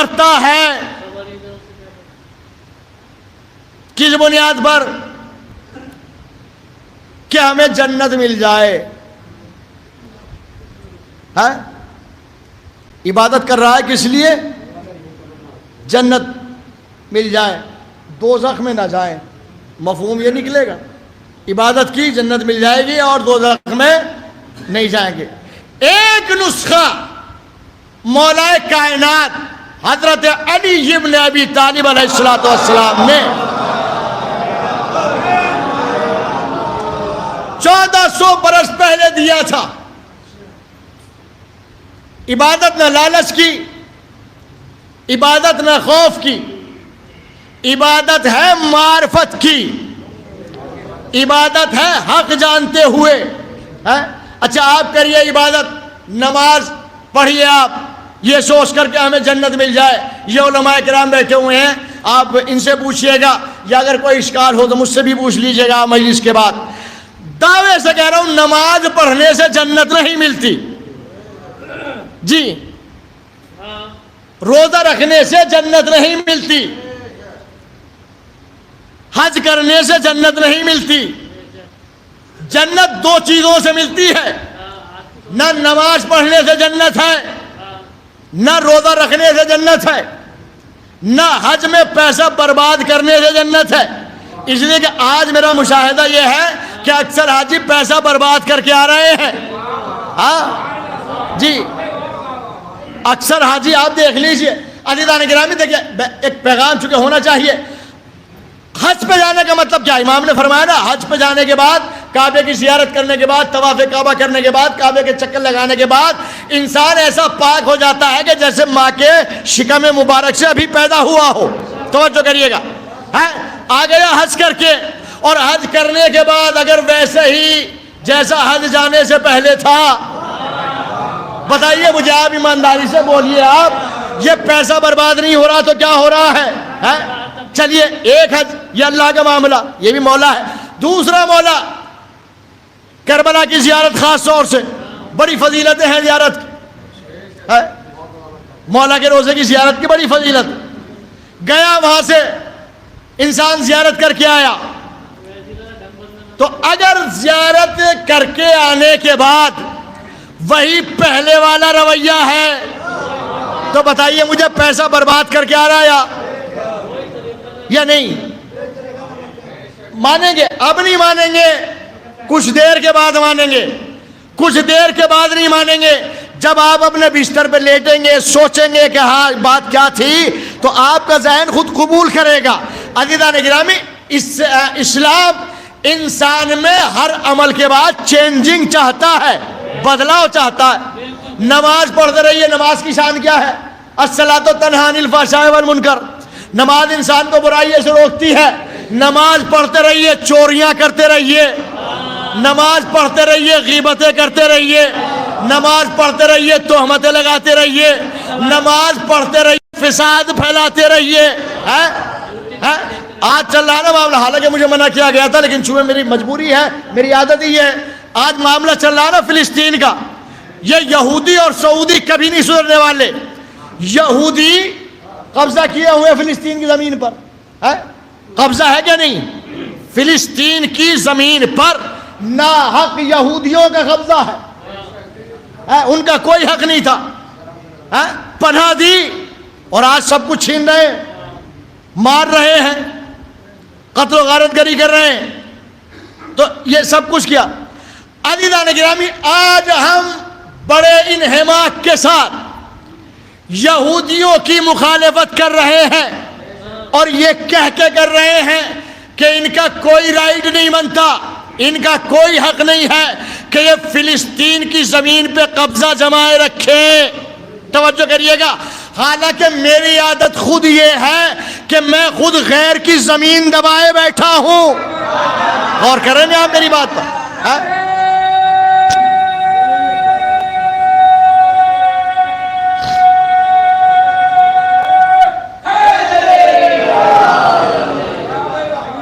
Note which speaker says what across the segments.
Speaker 1: کرتا ہے. کس بنیاد پر؟ کہ ہمیں جنت مل جائے. عبادت کر رہا ہے کس لیے؟ جنت مل جائے، دوزخ میں نہ جائیں. مفہوم یہ نکلے گا، عبادت کی جنت مل جائے گی اور دوزخ میں نہیں جائیں گے. ایک نسخہ مولا کائنات حضرت علی ابن ابی طالب علیہ السلام نے 1400 برس پہلے دیا تھا. عبادت نہ لالچ کی، عبادت نہ خوف کی، عبادت ہے معرفت کی، عبادت ہے حق جانتے ہوئے. اچھا آپ کریے عبادت، نماز پڑھیے آپ یہ سوچ کر کے ہمیں جنت مل جائے. یہ علماء کرام بیٹھے ہوئے ہیں، آپ ان سے پوچھئے گا یا اگر کوئی اشکال ہو تو مجھ سے بھی پوچھ لیجئے گا مجلس کے بعد. دعوے سے کہہ رہا ہوں نماز پڑھنے سے جنت نہیں ملتی جی، روزہ رکھنے سے جنت نہیں ملتی، حج کرنے سے جنت نہیں ملتی. جنت دو چیزوں سے ملتی ہے، نہ نماز پڑھنے سے جنت ہے، نہ روزہ رکھنے سے جنت ہے، نہ حج میں پیسہ برباد کرنے سے جنت ہے. اس لیے کہ آج میرا مشاہدہ یہ ہے کہ اکثر حاجی پیسہ برباد کر کے آ رہے ہیں. ہاں جی، اکثر حاجی آپ دیکھ لیجئے. عزیزان گرامی دیکھیے، ایک پیغام چکے ہونا چاہیے. حج پہ جانے کا مطلب کیا؟ امام نے فرمایا نا، حج پہ جانے کے بعد، کعبے کی زیارت کرنے کے بعد، طواف کعبہ کرنے کے بعد، کعبے کے چکر لگانے کے بعد انسان ایسا پاک ہو جاتا ہے کہ جیسے ماں کے شکم مبارک سے ابھی پیدا ہوا ہو. توجہ کریے گا. آ گیا حج کر کے، اور حج کرنے کے بعد اگر ویسے ہی جیسا حج جانے سے پہلے تھا، بتائیے مجھے، آپ ایمانداری سے بولیے، آپ یہ پیسہ برباد نہیں ہو رہا تو کیا ہو رہا ہے؟ چلیے ایک حج یہ اللہ کا معاملہ، یہ بھی مولا ہے. دوسرا مولا کربلا کی زیارت، خاص طور سے بڑی فضیلتیں ہیں زیارت کی. مولا کے روزے کی زیارت کی بڑی فضیلت. گیا وہاں سے انسان زیارت کر کے آیا، تو اگر زیارت کر کے آنے کے بعد وہی پہلے والا رویہ ہے تو بتائیے مجھے پیسہ برباد کر کے آ رہا یا نہیں؟ مانیں گے؟ اب نہیں مانیں گے، کچھ دیر کے بعد مانیں گے. کچھ دیر کے بعد نہیں مانیں گے. جب آپ اپنے بستر پہ لیٹیں گے، سوچیں گے کہ ہاں بات کیا تھی، تو آپ کا ذہن خود قبول کرے گا. عزیزان گرامی، اسلام انسان میں ہر عمل کے بعد چینجنگ چاہتا ہے، بدلاؤ چاہتا ہے. نماز پڑھتے رہیے. نماز کی شان کیا ہے؟ الصلاۃ تنہی عن الفحشاء والمنکر. نماز انسان کو برائیوں سے روکتی ہے. نماز پڑھتے رہیے، چوریاں کرتے رہیے. نماز پڑھتے رہیے، غیبتیں کرتے رہیے. نماز پڑھتے رہیے، تہمتیں لگاتے رہیے. نماز پڑھتے رہیے، فساد پھیلاتے رہیے. آج چل رہا ہے نا معاملہ، حالانکہ مجھے منع کیا گیا تھا لیکن چونکہ میری مجبوری ہے، میری عادت ہی ہے. آج معاملہ چل رہا ہے نا فلسطین کا. یہ یہودی اور سعودی کبھی نہیں سدھرنے والے. یہودی قبضہ کیے ہوئے فلسطین کی زمین پر. قبضہ ہے کیا نہیں؟ فلسطین کی زمین پر ناحق یہودیوں کا قبضہ ہے. ان کا کوئی حق نہیں تھا. پناہ دی اور آج سب کچھ چھین رہے ہیں، مار رہے ہیں، قتل و غارت گری کر رہے ہیں. تو یہ سب کچھ کیا. عزیزان گرامی، آج ہم بڑے انہماک کے ساتھ یہودیوں کی مخالفت کر رہے ہیں اور یہ کہہ کے کر رہے ہیں کہ ان کا کوئی رائٹ نہیں بنتا، ان کا کوئی حق نہیں ہے کہ یہ فلسطین کی زمین پہ قبضہ جمائے رکھے. توجہ کریے گا. حالانکہ میری عادت خود یہ ہے کہ میں خود غیر کی زمین دبائے بیٹھا ہوں. غور کریں گے آپ میری بات پر؟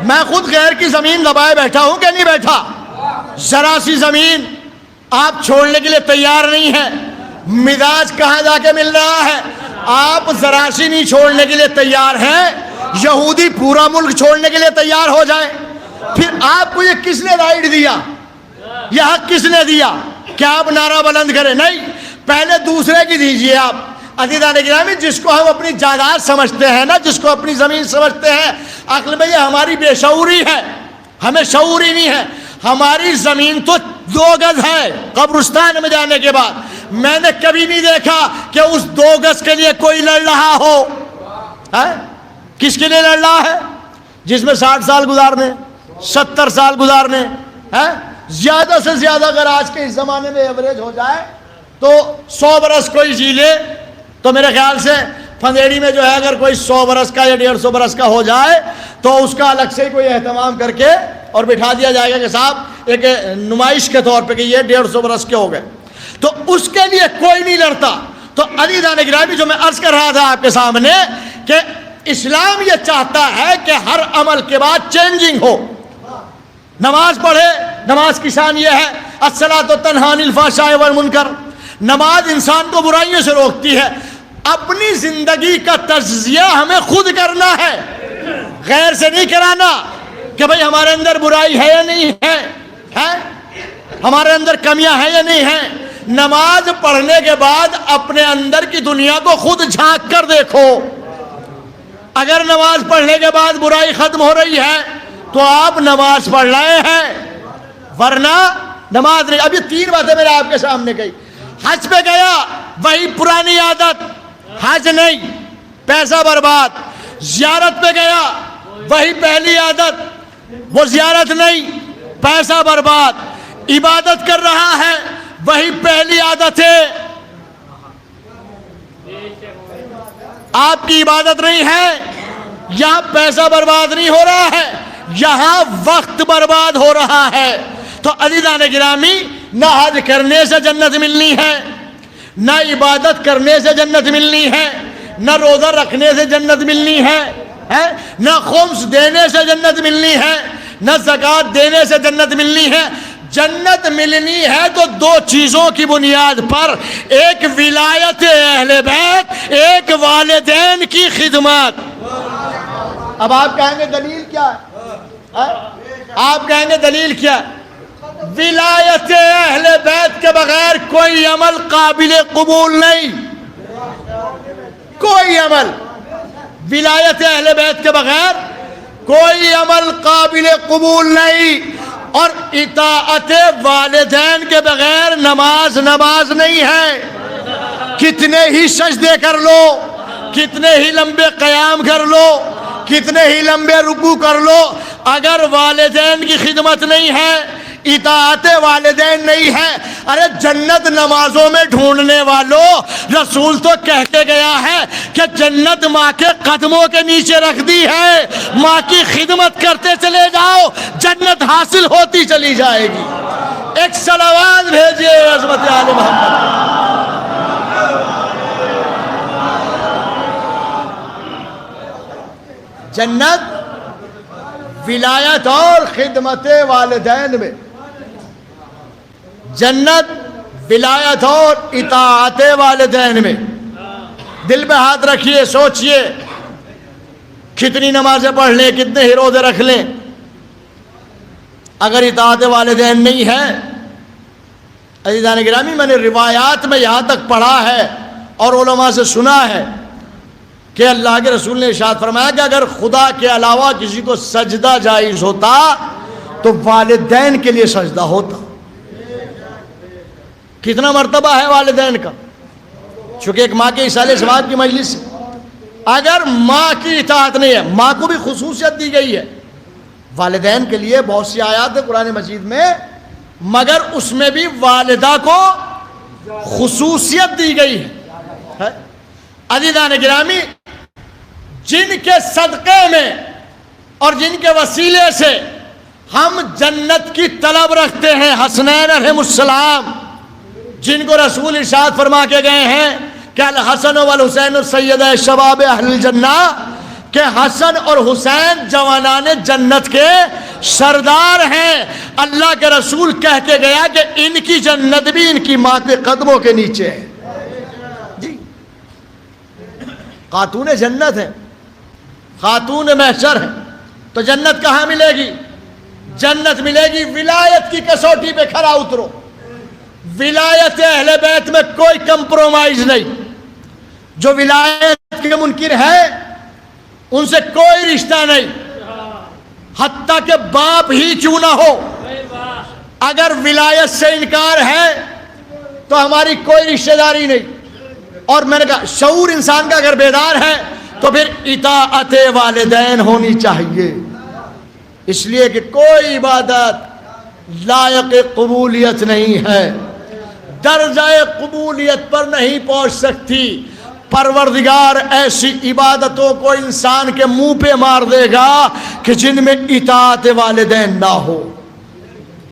Speaker 1: میں خود غیر کی زمین دبائے بیٹھا ہوں کہ نہیں بیٹھا؟ ذرا سی زمین آپ چھوڑنے کے لیے تیار نہیں ہے. مزاج کہاں جا کے مل رہا ہے؟ آپ ذرا-سی نہیں چھوڑنے کے لیے تیار ہیں، یہودی پورا ملک چھوڑنے کے لیے تیار ہو جائے؟ پھر آپ کو یہ کس نے رائٹ دیا؟ یہ حق کس نے دیا کہ آپ نعرہ بلند کریں؟ نہیں، پہلے دوسرے کی دیجئے آپ۔ عزیزان گرامی، جس کو ہم اپنی جائیداد سمجھتے ہیں نا، جس کو اپنی زمین سمجھتے ہیں، عقل میں یہ ہماری بے شعوری ہے، ہمیں شعور ہی نہیں ہے۔ ہماری زمین تو 2 گز ہے قبرستان میں جانے کے بعد، میں نے کبھی نہیں دیکھا کہ اس 2 گز کے لیے کوئی لڑ رہا ہو۔ کس کے لیے لڑ رہا ہے؟ جس میں 60 سال گزارنے، 70 سال گزارنے ہیں۔ زیادہ سے زیادہ اگر آج کے اس زمانے میں ایوریج ہو جائے تو 100 برس کوئی جی لے، تو میرے خیال سے پھندیڑی میں جو ہے اگر کوئی 100 برس کا یا 150 برس کا ہو جائے تو اس کا الگ سے ہی کوئی اہتمام کر کے اور بٹھا دیا جائے گا کہ صاحب ایک نمائش کے طور پہ کہ یہ 150 برس کے ہو گئے، تو اس کے لیے کوئی نہیں لڑتا۔ تو عزیزان گرامی، جو میں عرض کر رہا تھا آپ کے سامنے کہ اسلام یہ چاہتا ہے کہ ہر عمل کے بعد چینجنگ ہو۔ نماز پڑھے، نماز کی شان یہ ہے الصلاۃ تنہی عن الفحشاء والمنکر، نماز انسان کو برائیوں سے روکتی ہے۔ اپنی زندگی کا تجزیہ ہمیں خود کرنا ہے، غیر سے نہیں کرانا کہ بھئی ہمارے اندر برائی ہے یا نہیں ہے، ہمارے اندر کمیاں ہیں یا نہیں ہیں۔ نماز پڑھنے کے بعد اپنے اندر کی دنیا کو خود جھانک کر دیکھو۔ اگر نماز پڑھنے کے بعد برائی ختم ہو رہی ہے تو آپ نماز پڑھ رہے ہیں، ورنہ نماز نہیں۔ اب یہ 3 باتیں میں نے آپ کے سامنے کہی۔ حج پہ گیا، وہی پرانی عادت، حج نہیں، پیسہ برباد۔ زیارت پہ گیا، وہی پہلی عادت، وہ زیارت نہیں، پیسہ برباد۔ عبادت کر رہا ہے، وہی پہلی عادت ہے، آپ کی عبادت نہیں ہے، یہاں پیسہ برباد نہیں ہو رہا ہے، یہاں وقت برباد ہو رہا ہے۔ تو عزیزان گرامی، نہ حج کرنے سے جنت ملنی ہے، نہ عبادت کرنے سے جنت ملنی ہے، نہ روزہ رکھنے سے جنت ملنی ہے، نہ خمس دینے سے جنت ملنی ہے، نہ زکوٰۃ دینے سے جنت ملنی ہے۔ جنت ملنی ہے تو 2 چیزوں کی بنیاد پر، ایک ولایت اہل بیت، ایک والدین کی خدمت۔ اب آپ کہیں گے دلیل کیا ہے؟ آپ کہیں گے دلیل کیا ہے؟ ولایت اہل بیت کے بغیر کوئی عمل قابل قبول نہیں، کوئی عمل ولایت اہل بیت کے بغیر کوئی عمل قابل قبول نہیں۔ اور اطاعت والدین کے بغیر نماز نہیں ہے۔ کتنے ہی سجدے کر لو، کتنے ہی لمبے قیام کر لو، کتنے ہی لمبے رکوع کر لو، اگر والدین کی خدمت نہیں ہے، اطاعت والدین نہیں ہے، ارے جنت نمازوں میں ڈھونڈنے والوں، رسول تو کہہ کے گیا ہے کہ جنت ماں کے قدموں کے نیچے رکھ دی ہے، ماں کی خدمت کرتے چلے جاؤ، جنت حاصل ہوتی چلی جائے گی۔ ایک صلوات بھیجئے عظمت آل محمد۔ جنت ولایت اور خدمت والدین میں، جنت ولایت اور اطاعت والدین میں۔ دل پہ ہاتھ رکھیے، سوچئے کتنی نمازیں پڑھ لیں، کتنے ہی روزے رکھ لیں، اگر اطاعت والدین نہیں ہے۔ عزیزان گرامی، میں نے روایات میں یہاں تک پڑھا ہے اور علماء سے سنا ہے کہ اللہ کے رسول نے ارشاد فرمایا کہ اگر خدا کے علاوہ کسی کو سجدہ جائز ہوتا تو والدین کے لیے سجدہ ہوتا۔ کتنا مرتبہ ہے والدین کا؟ چونکہ ایک ماں کے اصالہ ثواب کی مجلس ہے، اگر ماں کی اطاعت نہیں ہے، ماں کو بھی خصوصیت دی گئی ہے، والدین کے لیے بہت سی آیات ہے قرآن مجید میں، مگر اس میں بھی والدہ کو خصوصیت دی گئی ہے۔ عزیزان گرامی، جن کے صدقے میں اور جن کے وسیلے سے ہم جنت کی طلب رکھتے ہیں، حسنین علیہ السلام، جن کو رسول ارشاد فرما کے گئے ہیں کہ الحسن والحسین سیدہ شباب اہل الجنہ، کہ حسن اور حسین جوانان جنت کے سردار ہیں۔ اللہ کے رسول کہہ کے گیا کہ ان کی جنت بھی ان کی ماں کے قدموں کے نیچے ہے۔ جی خاتون جنت ہے، خاتون محشر ہے، تو جنت کہاں ملے گی؟ جنت ملے گی ولایت کی کسوٹی پہ کھڑا اترو۔ ولایت اہل بیت میں کوئی کمپرومائز نہیں، جو ولایت کے منکر ہے ان سے کوئی رشتہ نہیں، حتیٰ کہ باپ ہی کیوں نہ ہو، اگر ولایت سے انکار ہے تو ہماری کوئی رشتہ داری نہیں۔ اور میں نے کہا شعور انسان کا اگر بیدار ہے تو پھر اطاعت والدین ہونی چاہیے، اس لیے کہ کوئی عبادت لائق قبولیت نہیں ہے، درجہ قبولیت پر نہیں پہنچ سکتی۔ پروردگار ایسی عبادتوں کو انسان کے منہ پہ مار دے گا کہ جن میں اطاعت والدین نہ ہو۔